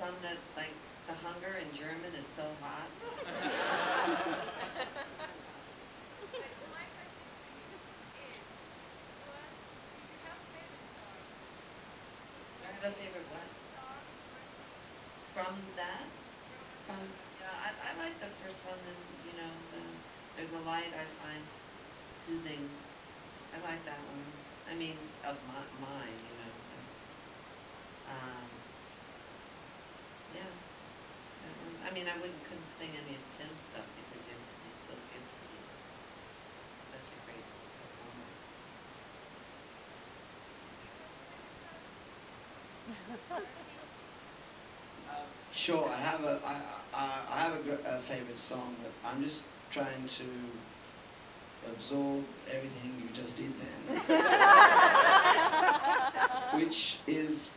some that, like, the hunger in German is so hot. I have a favorite what? From that? From, yeah, I like the first one, and, you know, There's a Light I find soothing. I like that one. I mean, of mine, you know. Yeah. I mean, couldn't sing any of Tim's stuff because you have to be so gifted. He's such a great performer. Sure, I have a favorite song, but I'm just trying to absorb everything you just did then. Which is,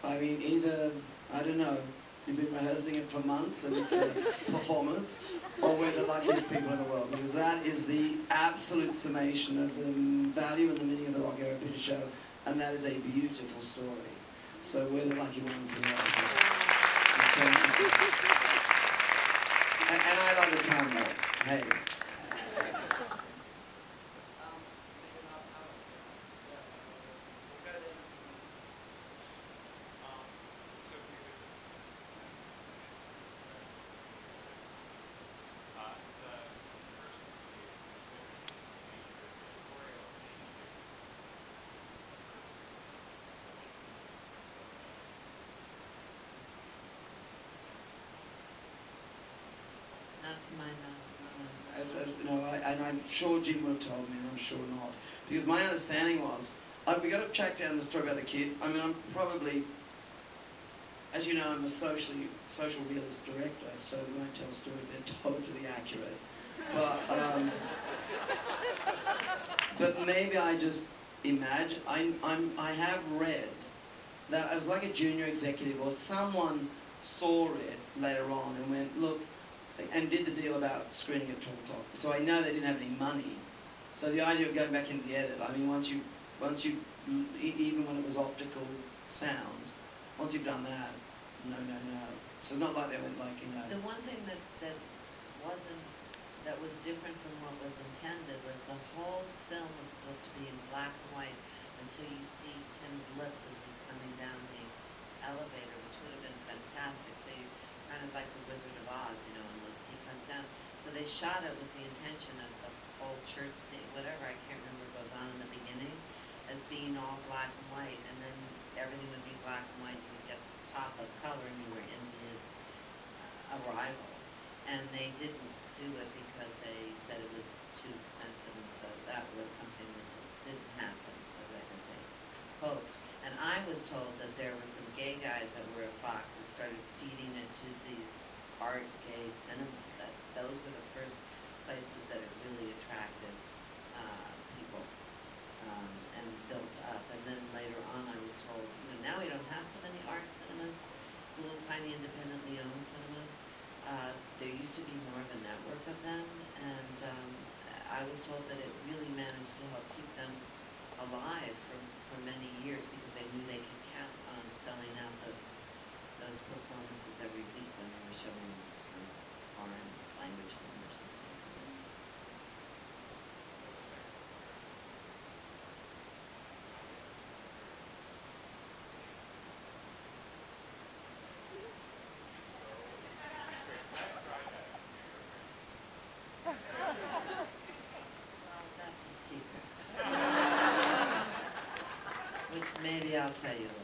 I mean, either, I don't know, you've been rehearsing it for months and it's a performance, or we're the luckiest people in the world, because that is the absolute summation of the value and the meaning of the Rock Heritage Show, and that is a beautiful story. So we're the lucky ones in the world. And I like the time more. Hey. Not to my knowledge. No, and I'm sure Jim would have told me, and I'm sure not. Because my understanding was, we got to track down the story about the kid. I mean, I'm probably, as you know, I'm a social realist director, so when I tell stories, they're totally accurate. But maybe I just imagine, I have read that I was like a junior executive, or someone saw it later on and went, look, and did the deal about screening at 12 o'clock. So I know they didn't have any money. So the idea of going back into the edit, I mean, once you, even when it was optical sound, once you've done that, no. So it's not like they went like, you know. The one thing that was different from what was intended was the whole film was supposed to be in black and white until you see Tim's lips as he's coming down the elevator, which would have been fantastic. So you kind of like the Wizard of Oz, you know, and once he comes down. So they shot it with the intention of the whole church scene, whatever, I can't remember what goes on in the beginning, as being all black and white, and then everything would be black and white. You would get this pop of color, and you were into his arrival. And they didn't do it because they said it was too expensive, and so that was something that didn't happen the way that they hoped. And I was told that there were some gay guys that were at Fox that started feeding it to these art gay cinemas. Those were the first places that it really attracted people and built up. And then later on I was told, you know, now we don't have so many art cinemas, little tiny independently owned cinemas. There used to be more of a network of them, and I was told that it really managed to help keep them alive for many years, because they knew they could count on selling out those performances every week when they were showing some foreign language film or something. Well, that's a secret. Which maybe I'll tell you later.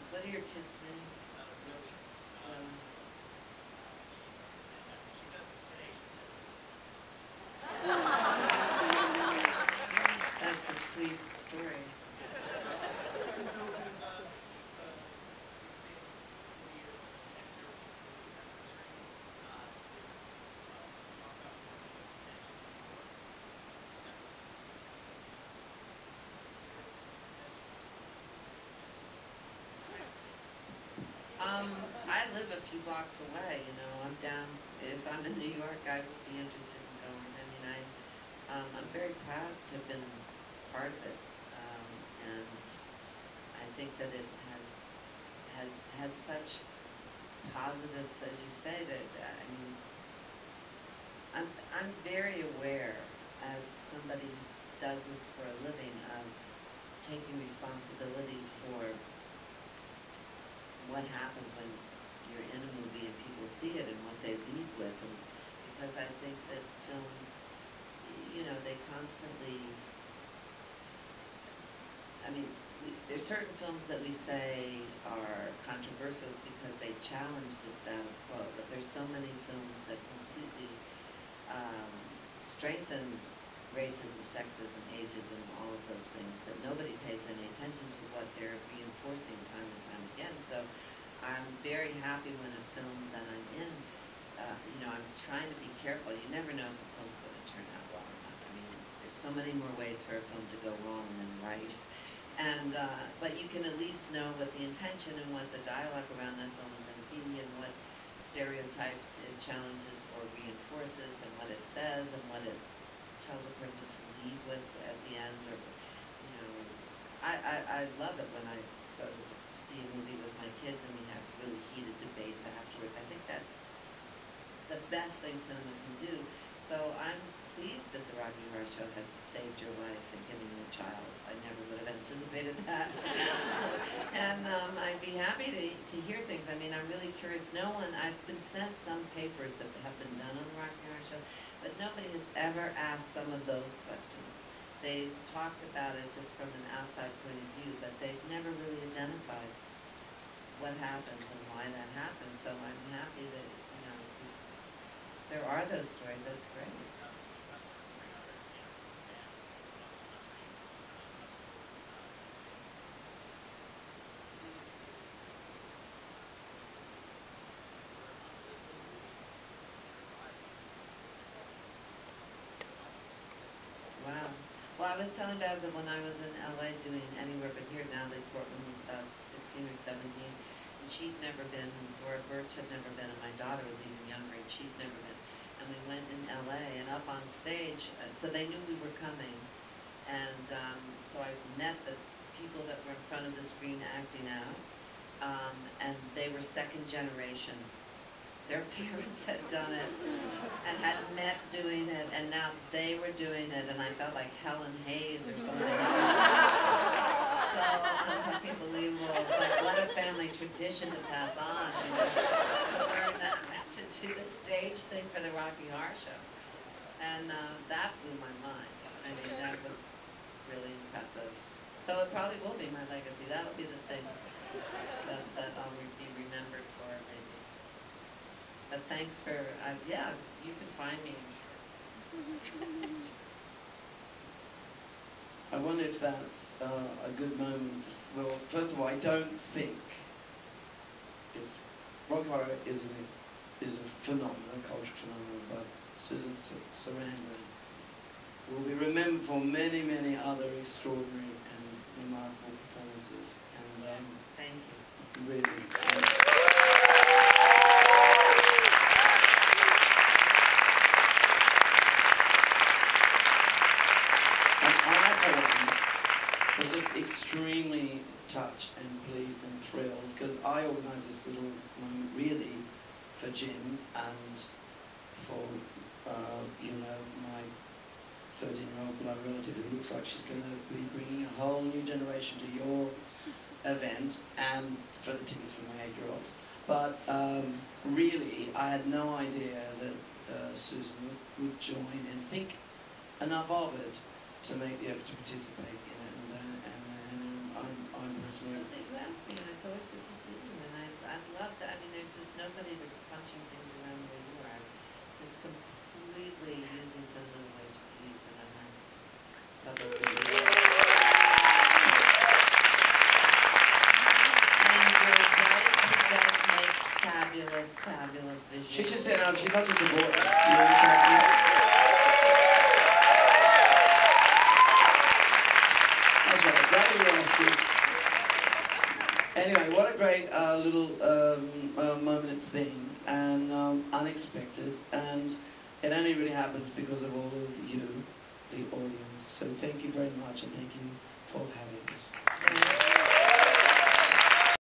What are your kids' names? That's a sweet story. I live a few blocks away, you know, I'm down, if I'm in New York, I would be interested in going. I mean, I'm very proud to have been part of it, and I think that it has had such positive, as you say, that, I mean, I'm very aware, as somebody who does this for a living, of taking responsibility for what happens when you're in a movie and people see it and what they leave with. And because I think that films, you know, they constantly, I mean, there's certain films that we say are controversial because they challenge the status quo, but there's so many films that completely strengthen racism, sexism, ageism, all of those things, that nobody pays any attention to what they're reinforcing time and time again. So I'm very happy when a film that I'm in, you know, I'm trying to be careful. You never know if a film's going to turn out well or not. I mean, there's so many more ways for a film to go wrong than right. And, but you can at least know what the intention and what the dialogue around that film is going to be, and what stereotypes it challenges or reinforces, and what it says, and what it tells a person to leave with at the end. Or, you know, I love it when I go to see a movie with my kids and we have really heated debates afterwards. I think that's the best thing cinema can do. So I'm pleased that the Rocky Horror Show has saved your life and given you a child. I never would have anticipated that. And I'd be happy to hear things. I mean, I'm really curious. I've been sent some papers that have been done on the Rocky Horror Show, but nobody has ever asked some of those questions. They've talked about it just from an outside point of view, but they've never really identified what happens and why that happens. So I'm happy that, you know, there are those stories. That's great. Wow. Well, I was telling Baz that when I was in LA doing Anywhere But Here, now that Portland was about 16 or 17, and she'd never been, Dora Birch had never been, and my daughter was even younger, and she'd never been. And we went in LA, and up on stage, so they knew we were coming, and so I met the people that were in front of the screen acting out, and they were second generation. Their parents had done it and had met doing it, and now they were doing it, and I felt like Helen Hayes or something. So unbelievable. It's like, what a family tradition to pass on, you know, to learn that, to do the stage thing for the Rocky Horror Show. And that blew my mind. I mean, that was really impressive. So it probably will be my legacy. That'll be the thing that I'll be remembered for, maybe. But thanks for, yeah, you can find me, I'm sure. I wonder if that's a good moment to, well, first of all, I don't think it's, Rocky Horror is a phenomenon, a cultural phenomenon, but Susan Sarandon will be remembered for many, many other extraordinary and remarkable performances. And thank you. Really. I was just extremely touched and pleased and thrilled, because I organised this little moment really for Jim and for, you know, my 13-year-old blood relative who looks like she's going to be bringing a whole new generation to your event, and for the tickets for my 8-year-old. But really, I had no idea that Susan would join and think enough of it to make the effort to participate in it, and I'm personally... Well, you asked me, and it's always good to see you, and I love that. I mean, there's just nobody that's punching things around the way you are. Just completely using some of the ways you used it on my public video. And your wife does make fabulous, fabulous visuals. She just said, she's not just a voice. You know, Anyway, what a great little moment it's been, and unexpected, and it only really happens because of all of you, the audience. So thank you very much, and thank you for having us.